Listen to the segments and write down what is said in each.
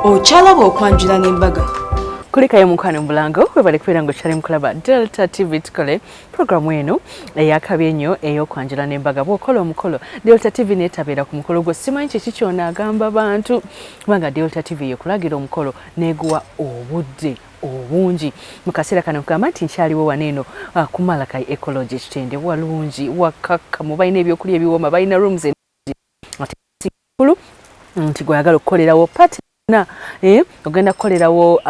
Ochalaba okwanjula n'embaga. Kulikayo mukwano mulango webale kubeera ng'okyali mukulaba Delta TV tukole programu eno eyakabi ennyo ey'okwanjula n'embaga. Bw'okola omukolo Delta TV neetabeera ku mukolo gwo simanyi kiki ky'onaagamba bantu kubanga Delta TV yekulagira omukolo neeguwa obudde obungi mu kaseera kano kugamba nti nkyaliwo waneeno ku Malakai Ecology Kitende walungi wakakkamu balina ebyokulya ebiwooma balina rooms ate kikulu nti gweyagala okukolerawo party ogenda kukolerawo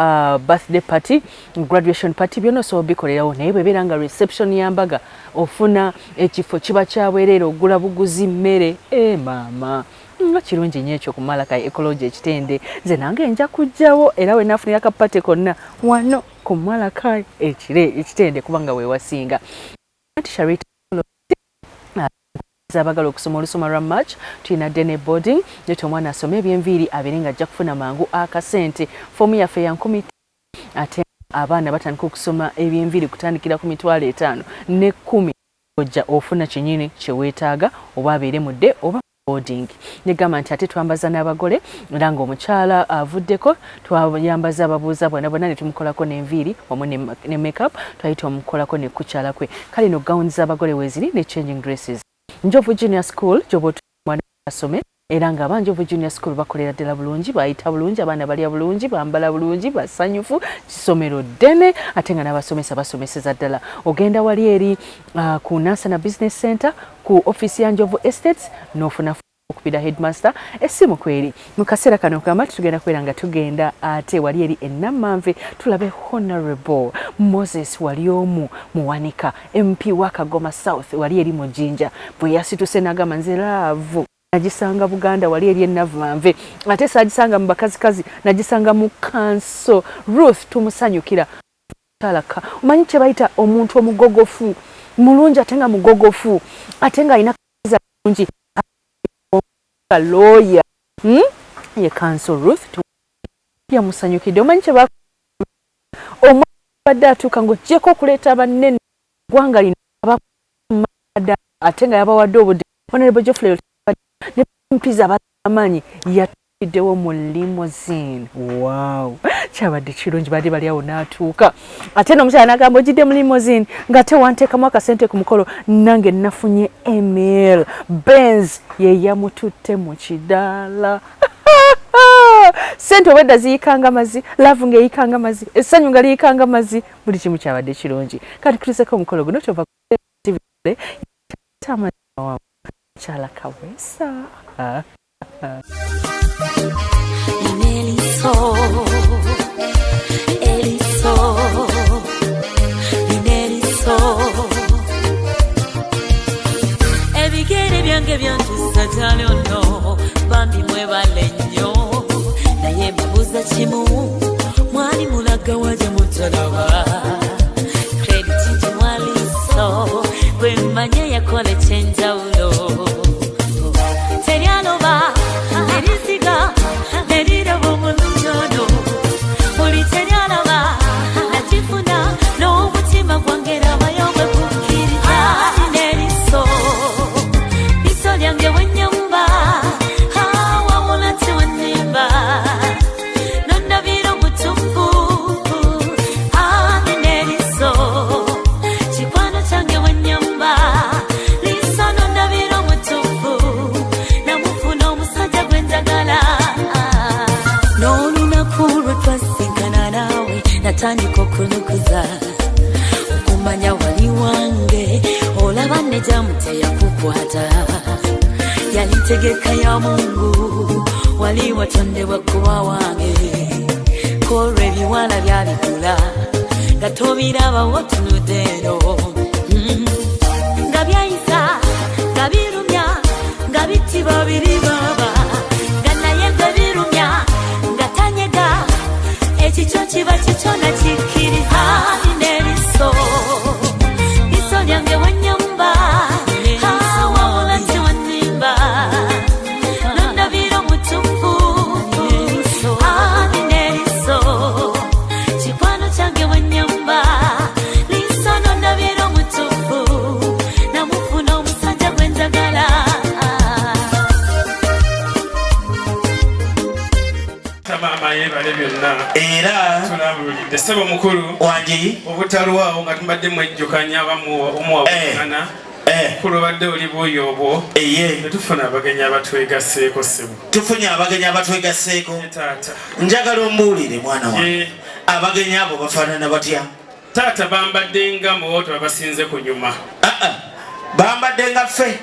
birthday party, graduation party byonna osobola bikolerawo naye bwebeera nga reception yambaga ofuna ekifo kiba kyabwereera ogula buguzi mmere maama nga kirungi nnyo ekyo ku Malakai Ecology Kitende nze nange nja kujjawo era we naafunira akapate konna wano ku Malakai Ekitende kubanga we wasinga anti Sharita abagala okusoma olusoma lwa March tulina dene boarding neto omwana asome ebyenviiri abeere nga ajja kufuna mangu akasente fomu yaffe ya 10 ate abaana batandika okusoma ebyenviiri kutandikira ku 5,000 ne 10 ojja ofuna kinyini kyeweetaaga oba abeere mudde oba boarding negamba nti ate twambaza n'abagole era ng'omukyala avuddeko twayambaza ababuuza bonna ne tumukolako n'enviiri wamu ne makeup twayita omukolako ne kukyala kwe kale no gawuni z'abagole weeziri ne changing dresses. Njovu Junior School jobo mwana asome era nga abanjovu Junior School bakolera ddala bulungi bayita bulungi abaana balya bulungi bambala bulungi basanyufu kisomero ddene ate nga n'abasomesa basomeseza ddala ogenda wali eri ku Nansana Business Center ku office ya Njovu Estates n'ofuna okupira headmaster esimu kweri mu kaseera kano kugamba tugenda kubeera nga tugenda ate wali eri ennamanve tulabe Honourable Moses Walyomu muwanika MP wa Kagoma South wali eri mu Jinja bwe yasituse n'agamba nze laavu nagisanga Buganda wali eri ennamanve ate saagisanga mu bakazikazi nagisanga mu kanso Ruth Tusanyukila talaka omanyi kye bayita omuntu omugogofu mulungi ate nga mugogofu ate nga alina kaza bulungi lawyer ye council Ruth ya musanyukide omanyi kye omwadde atuuka ng'ogyeko okuleeta banene gwanga lino abamada ate nga yabawadde obudde Honourable Geoffrey ne mpiza abamanyi yatuddewo mu limousine. Wow, kyabadde kirungi badde bali awo n'atuuka ate n'omukyala n'agamba ogidde mu limousine ng'ate wanteekamu akasente ku mukolo nange nafunye email Benz ye yamututte mu kidaala sente obwedda ziyikanga mazi laavu ng'eyikanga mazi essanyu nga liyikanga mazi buli kimu kyabadde kirungi kati tuliseko omukolo guno tova tamaawa kyala Kawesa ebigere byange byantusa gyali ono bambi mwebale nnyo naye mbabuuza kimu mwali mulaga waja mutalaba krediti gye mwaliso bwe mmanye yakola ekyenjawulo teryaloba nerisiga neriroba omulunjono buli teryalaba nakifuna n'omutima gwange rabayo bwe kukkiriza neriso liso lyange wennyamba wawula tewannemba nondabira omutufu neriso kikwano kyange wennyamba liso nondabira omutufu namufuna omusajja gwenjagala n'olunaku lwe twasinkana naawe natandika okulukuza okumanya wali wange olaba ne jamu teyakukwata yali ntegeka ya Mungu wali watondebwa kuba wange kolwa ebiwala byabigula nga tobirabawo tunudde eno nga byayisa nga birumya nga bitiba biri baba nga naye gwe birumya nga tanyega ekikyo kiba kikyo nakikkiriza neriso liso lyange wennyamba wawula tewannemba nondabira omutufu neriso kikwano kyange wennyamba liso nondabira omutufu namufuna omusajja gwenjagala maama yeebale byonna era tulabulidde ssebo mukulu wangi obutalwawo nga tumbadde mwejjukanya omuwabukana mukulu badde oli buuyo obwo netufuna abagenyi abatwegasseeko ssebo tufunye abagenyi abatwegasseeko taata njagala ombuulire mwana wange abagenyi abo bafaanana batya taata bambadde nga muwoto babasinze ku nyuma bambadde nga ffe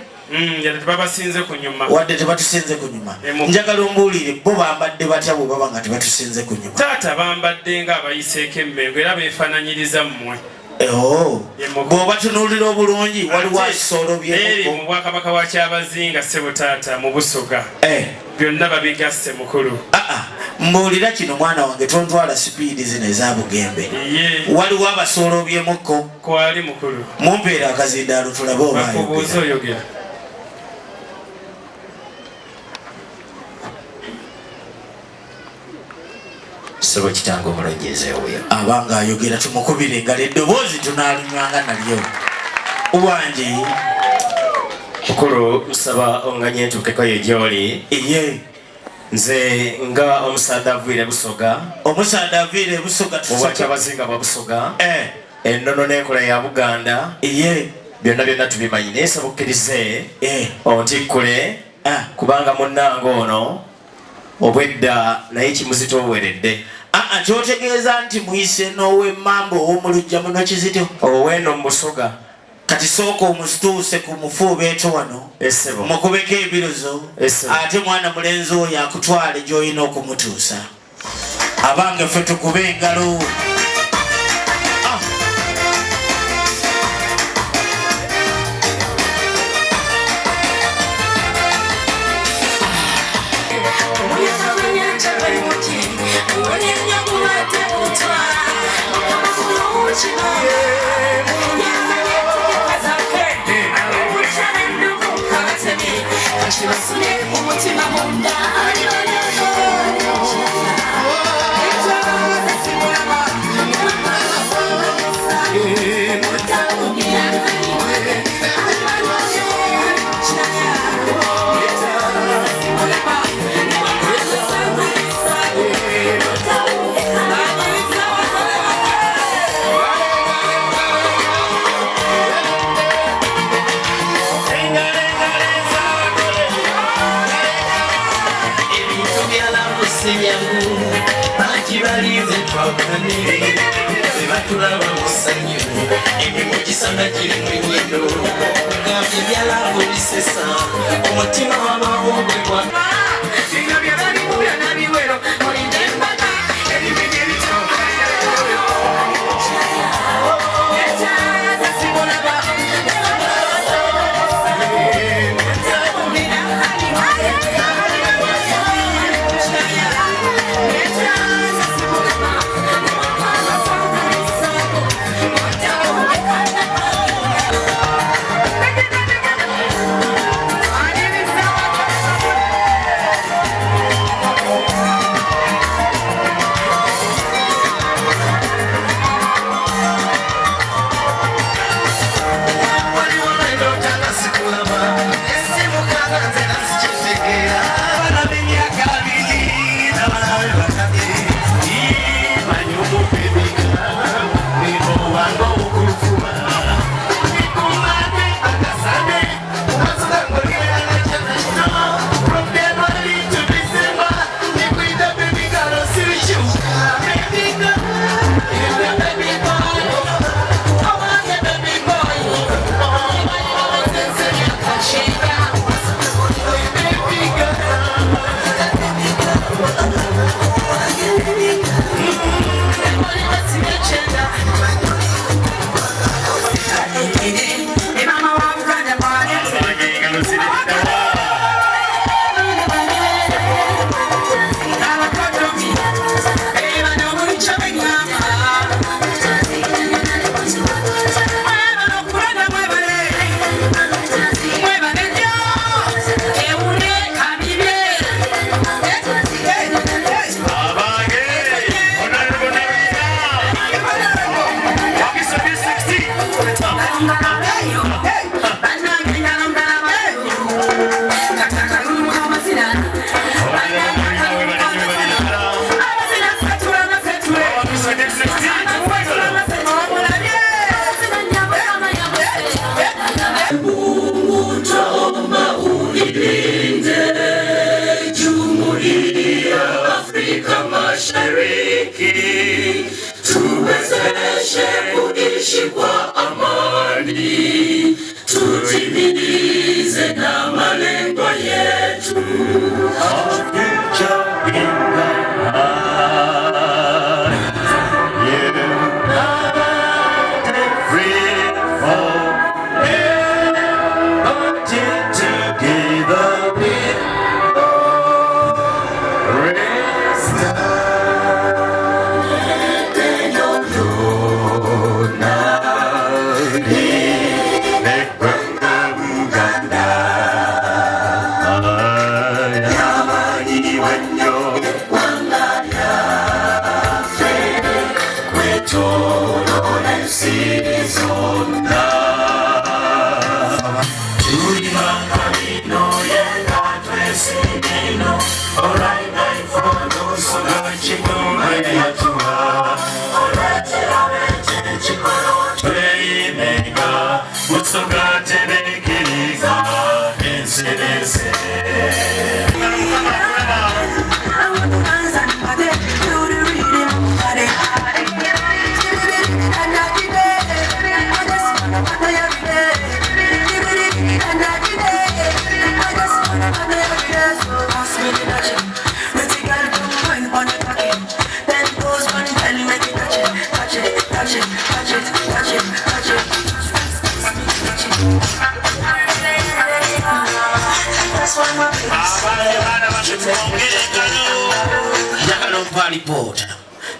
yate tebabasinze ku nyuma wadde tebatusinze ku nyuma njagala ombuulire bo bambadde batya bwe baba nga tebatusinze ku nyuma taata bambadde nga abayiseeko emmengo era beefaananyiriza mmwe bw'oba tunuulira obulungi waliwo asolo byeri mu bwakabaka wa Kyabazinga ssebo taata mu Busoga byonna babigasse mukulu mbuulira kino mwana wange tontwala sipiidi zino ezabugembe waliwo abasoolobyemukko kwali mukulu mumpeera akazindaalo tulabe obakubuuza oyogera sebo kitange omulonjeze oyo abanga ayogera tumukubire engalo eddoboozi tunaalunywanga nalyo wangi mukulu nsaba onganye ntuukeko yo gy'oli nze nga omusaadde aviire Busoga obwa Kyabazinga bwa Busoga ennono n'enkola ya Buganda byonna byonna tubimanyi naye nsaba okkirize ontikkule kubanga munnange ono obwedda naye kimuzito oweredde kyotegeeza nti muyise n'ow'emmamba ow'omulujja muno Kizito ow'eno mu Busoga kati sooka omutuuse ku mufuubeeto wano mukubeko ebirozo ate mwana mulenzi oyo akutwale gy'olina okumutuusa abange ffe tukube engalo haki, tuwezeshe kuishi kwa amani, tutimize na malengo yetu.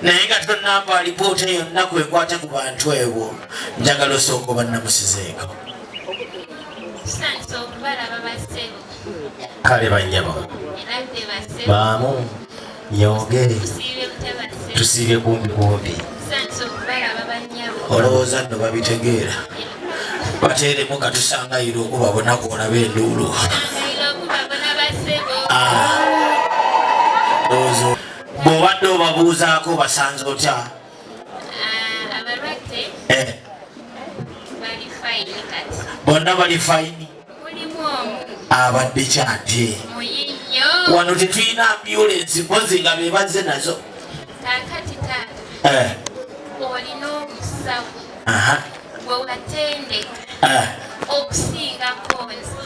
Nenga tunamba report eyo naku ekwata ku bantu ebo njagala osoko bannamusizeko sanso kubala babasebo kale banyabo elabde basebo baamu nyoge tusibe kumbi sanso kubala babanyabo olowooza nno babitegeera bateeremu katusangayira okubabona koona b'enduulu ozo bw'obadde obabuuzaako basanze otya? Abalwadde bali fayini kati. Bonna bali fayini? Mulimu omu abadde kyate muyinyo wano tetulina ambulensi mpozi nga be bazze nazo. Kaakati taata olina omusawo gwe watendeka okusiingako nze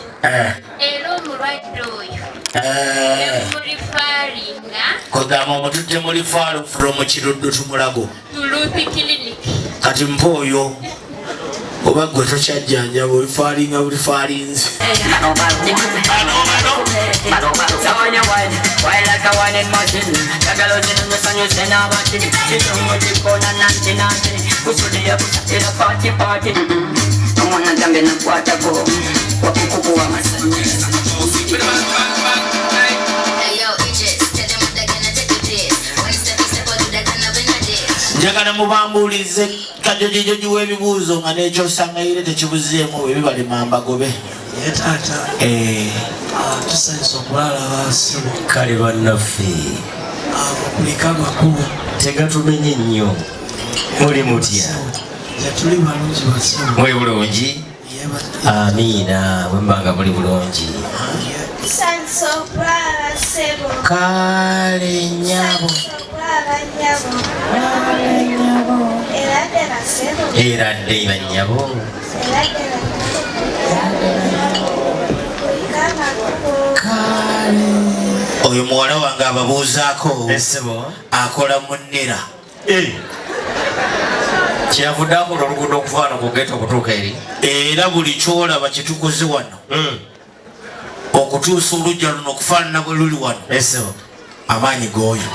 era omulwadde oyo kogamba omutudde muli faalo from Kiruddu Tumulago Ruth clinic kati mpa oyo oba gwe tokyajjanjaba olifaalinga buli faalinze njagala mubambuulize kajojijoji w'ebibuuzo nga n'ekyosangayire tekibuzeemu ebibalema mbagobe taata tusanyusa okulala baasibo kale bannaffe kuliko amakulu tegatumenye nnyo muli mutya tuli balungi basibo muli bulungi amiina bwembanga muli bulungi kale nyabo eradde banyabo oyo muwala wange ababuuzaako akola munnera kyavudde akola oluguudo okufaana ku geto okutuuka eri era buli kyolaba kyetukoze wano okutuusa olujja luno okufaanana bwe luli wano amaanyi g'oyo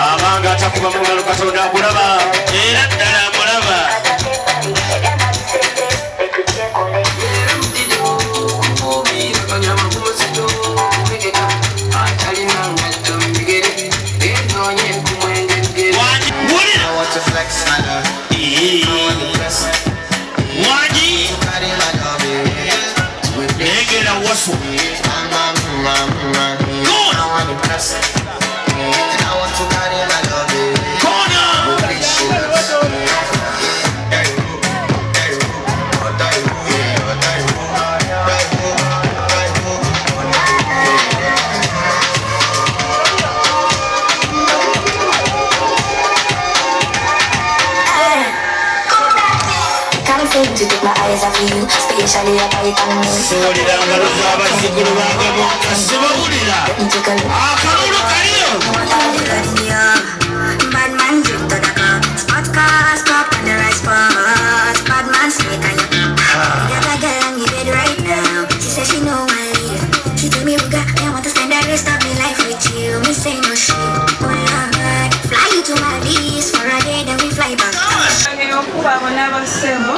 abanga atakuba mu ngalo Katonda akulaba era ddala amulaba negera wasu Kona Soolera ngalo z'abazzukulu baagabo nga sibawulira akalulu kaliyo.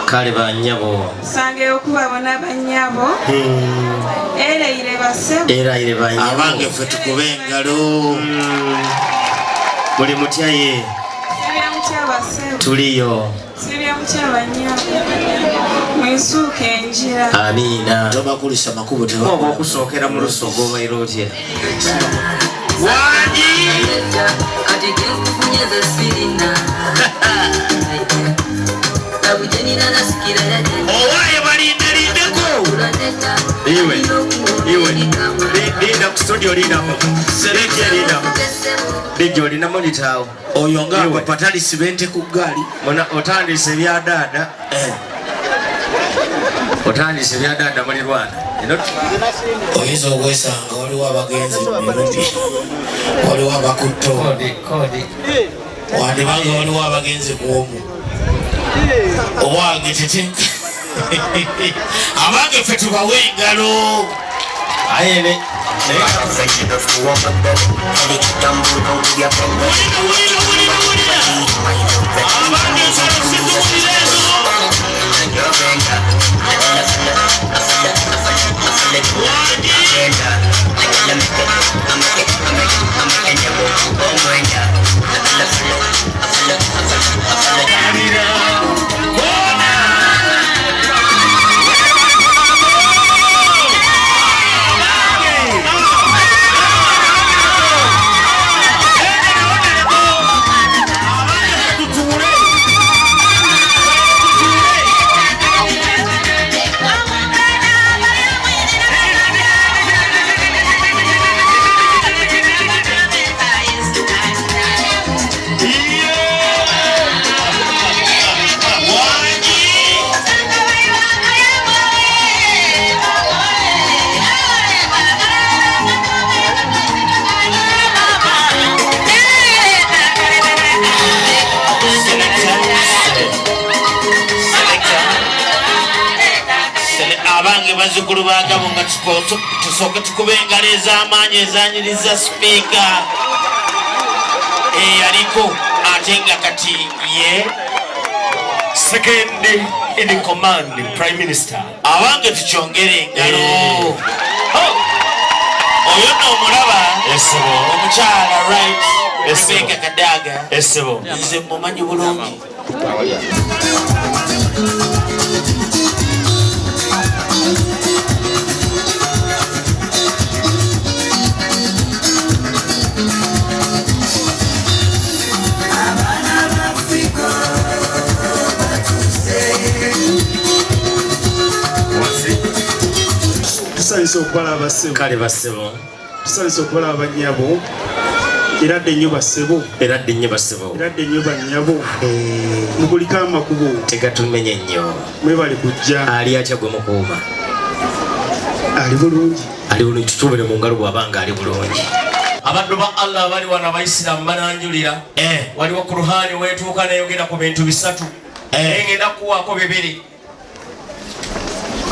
Kale bannyabo sangeyo kubabona bannyabo erayire basebo erayire bannyabo abange ffe tukube engalo buli mutyaye tuliyo sibya mutya bannyabo mwisuuka enjira amiina tobakulisa makubo oba okusookera mu lusogo obaire otya owaye balindelindeko iwe linda ku studio lijja olina monitawo oyo nga patalisi bente ku ggaali otandise ebyadaada otandise ebyadaada mulirwana oyinza okwesanga waliwo abagenzi mirundi waliwo abakutto wandibanga waliwo abagenzi kuomu owange tete abange ffe tubawe engalo ayene bazzukulu baagabo nga tusooke tukube engalo ez'amaanyi ezanyiriza sipiika eyaliko ate nga kati ye second in command prime minister abange tukyongere engalo oyo n'omulaba omukyala right Rebecca Kadaga nze mumanyi bulungi tusanyusa okubalaba ssebo kale bassebo tusanyusa okubalaba bannyabo era dde nnyo bassebo era dde nnyo bassebo era dde nnyo bannyabo mukuliko amakubo tegatumenye nnyo mwebale kujja ali atya gwe mukuuma ali bulungi tutubire mu ngalo bw'abanga ali bulungi abaddu ba Allah abali wano abaisiraamu bananjulira waliwo kuruhani weetuuka neyogera ku bintu bisatu ngenda kuwaako bibiri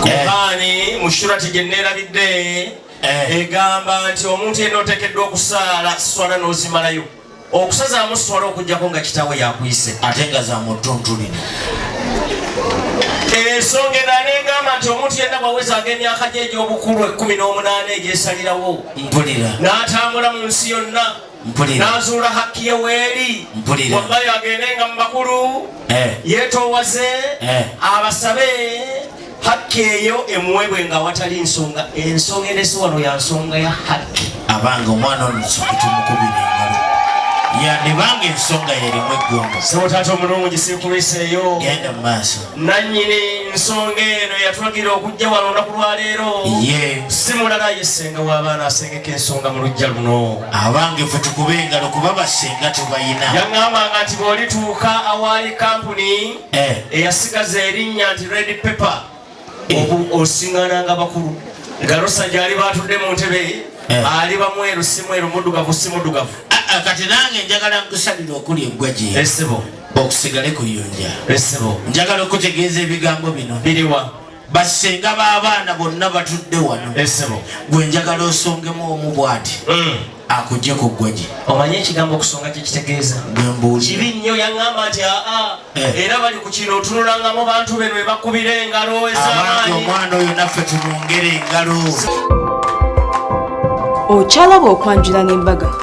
kuruhani mu surati gye neerabidde egamba nti omuntu yenna oteekeddwa okusaala swala n'ozimalayo okusazaamu swala okugjako nga kitaawe yakuyise ate nga za mutuntulina ensonga endala negamba nti omuntu yenna bwawezaaga emyaka gye egy'obukulu 18 egyesalirawo mpulira n'atambula mu nsi yonna n'azuula hakki ye weeri wallahi agendenga mu bakulu yeetoowaze abasabe hakki eyo emuwebwe nga watali nsonga ensonga enesi wano ya nsonga ya hakki abange omwana ono nsooke tumukubira engalo yandibanga ensonga yerimu eggombo sebo taata omulungi siikuliseeyo genda mu maaso nannyini nsonga eno yatulagira okujja wano olunaku lwaleero si mulala yesenga w'abaana asengeka ensonga mu lujja luno abange ffe tukube engalo kuba basenga tubayina yaŋŋambanga nti bw'olituuka awaali kampuni eyasigaza erinnya nti red paper osiŋŋaananga bakulu nga Rosajja ali batudde mu ntebe ali bamweru si mweru muddugavu si muddugavu. Kati nange njagala nkusalira okuli eggwaje essebo okusigale kuyonja essebo njagala okutegeeza ebigambo bino biriwa basenga b'abaana bonna batudde wano essebo gwe njagala osongemu omu bw'ati akujje ku ggwaje. Omanyi ekigambo okusonga kye kitegeeza kibi nnyo yaŋŋamba nti era bali ku kino otunulangamu bantu beno we bakubira engalo ez'amaanyi. Omwana oyo naffe tumwongere engalo. Okyalaba okwanjula n'embaga.